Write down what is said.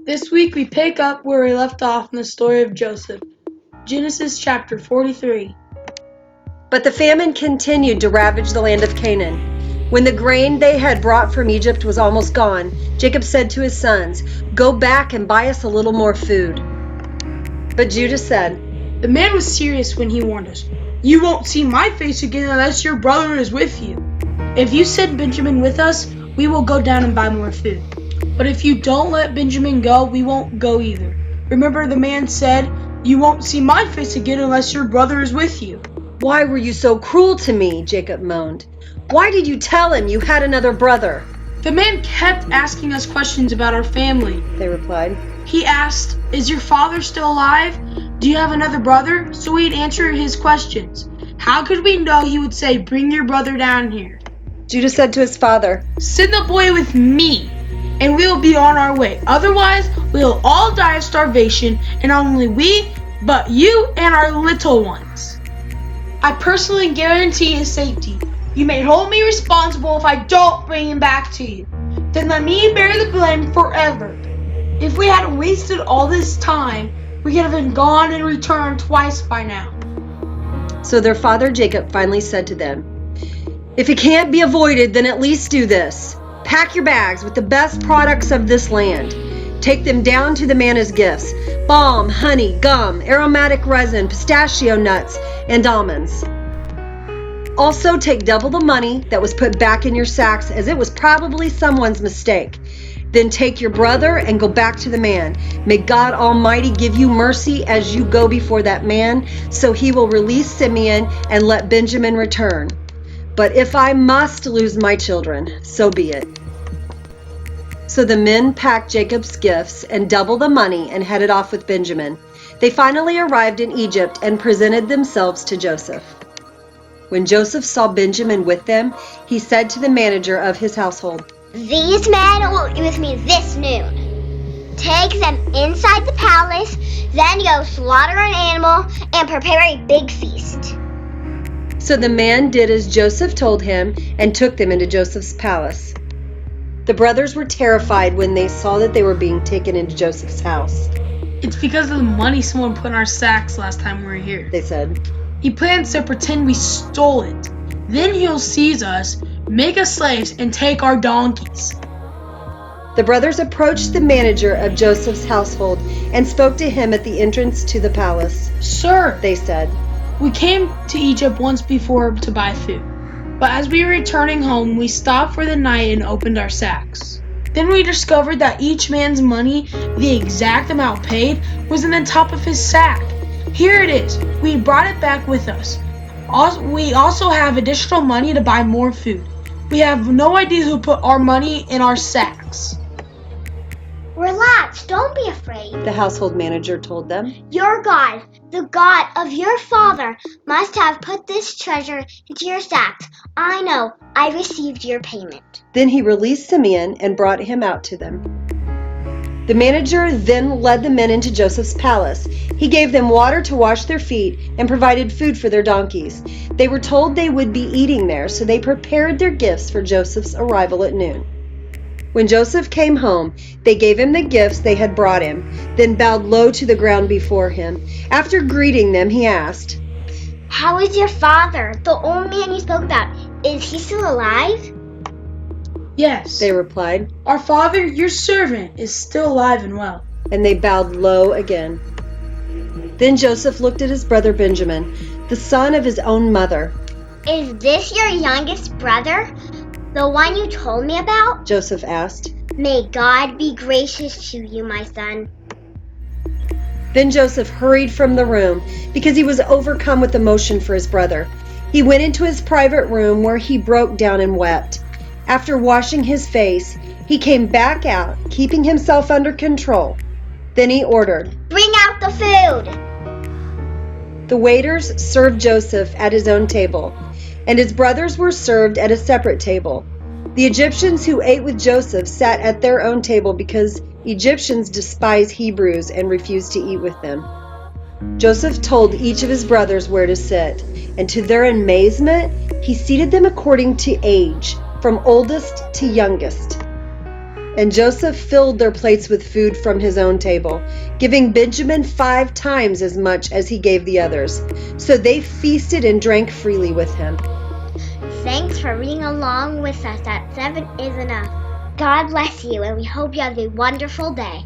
This week we pick up where we left off in the story of Joseph. Genesis chapter 43. But the famine continued to ravage the land of Canaan. When the grain they had brought from Egypt was almost gone, Jacob said to his sons, "Go back and buy us a little more food." But Judah said, The man was serious when he warned us. You won't see my face again unless your brother is with you. If you send Benjamin with us, we will go down and buy more food. But if you don't let Benjamin go, we won't go either. Remember, the man said, You won't see my face again unless your brother is with you. "Why were you so cruel to me?" Jacob moaned. "Why did you tell him you had another brother?" The man kept asking us questions about our family. They replied. He asked, Is your father still alive? Do you have another brother? So we'd answer his questions. How could we know he would say, Bring your brother down here? Judah said to his father, Send the boy with me, and we will be on our way. Otherwise, we will all die of starvation, and not only we, but you and our little ones. I personally guarantee his safety. You may hold me responsible if I don't bring him back to you. Then let me bear the blame forever. If we hadn't wasted all this time, we could have been gone and returned twice by now. So their father Jacob finally said to them, "If it can't be avoided, then at least do this. Pack your bags with the best products of this land. Take them down to the man as gifts: balm, honey, gum, aromatic resin, pistachio nuts, and almonds. Also take double the money that was put back in your sacks, as it was probably someone's mistake. Then take your brother and go back to the man. May God Almighty give you mercy as you go before that man, so he will release Simeon and let Benjamin return. But if I must lose my children, so be it." So the men packed Jacob's gifts and double the money and headed off with Benjamin. They finally arrived in Egypt and presented themselves to Joseph. When Joseph saw Benjamin with them, he said to the manager of his household, These men will eat with me this noon. Take them inside the palace, then go slaughter an animal and prepare a big feast. So the man did as Joseph told him and took them into Joseph's palace. The brothers were terrified when they saw that they were being taken into Joseph's house. It's because of the money someone put in our sacks last time we were here. They said, He plans to pretend we stole it. Then he'll seize us, make us slaves, and take our donkeys. The brothers approached the manager of Joseph's household and spoke to him at the entrance to the palace. Sir, They said, we came to Egypt once before to buy food. But as we were returning home, we stopped for the night and opened our sacks. Then we discovered that each man's money, the exact amount paid, was in the top of his sack. Here it is. We brought it back with us. We also have additional money to buy more food. We have no idea who put our money in our sacks. Relax, don't be afraid. the household manager told them. Your God, the God of your father, must have put this treasure into your sacks. I know, I received your payment. Then he released Simeon and brought him out to them. The manager then led the men into Joseph's palace. He gave them water to wash their feet and provided food for their donkeys. They were told they would be eating there, so they prepared their gifts for Joseph's arrival at noon. When Joseph came home, they gave him the gifts they had brought him, then bowed low to the ground before him. After greeting them, he asked, How is your father, the old man you spoke about? Is he still alive? Yes, they replied, our father, your servant, is still alive and well. and they bowed low again. Then Joseph looked at his brother Benjamin, the son of his own mother. Is this your youngest brother? The one you told me about? Joseph asked. May God be gracious to you, my son. Then Joseph hurried from the room because he was overcome with emotion for his brother. He went into his private room where he broke down and wept. After washing his face, he came back out, keeping himself under control. Then he ordered, Bring out the food! The waiters served Joseph at his own table, and his brothers were served at a separate table. The Egyptians who ate with Joseph sat at their own table because Egyptians despise Hebrews and refused to eat with them. Joseph told each of his brothers where to sit, and to their amazement, he seated them according to age, from oldest to youngest. And Joseph filled their plates with food from his own table, giving Benjamin 5 times as much as he gave the others. So they feasted and drank freely with him. Thanks for reading along with us at 7 is Enough. God bless you, and we hope you have a wonderful day.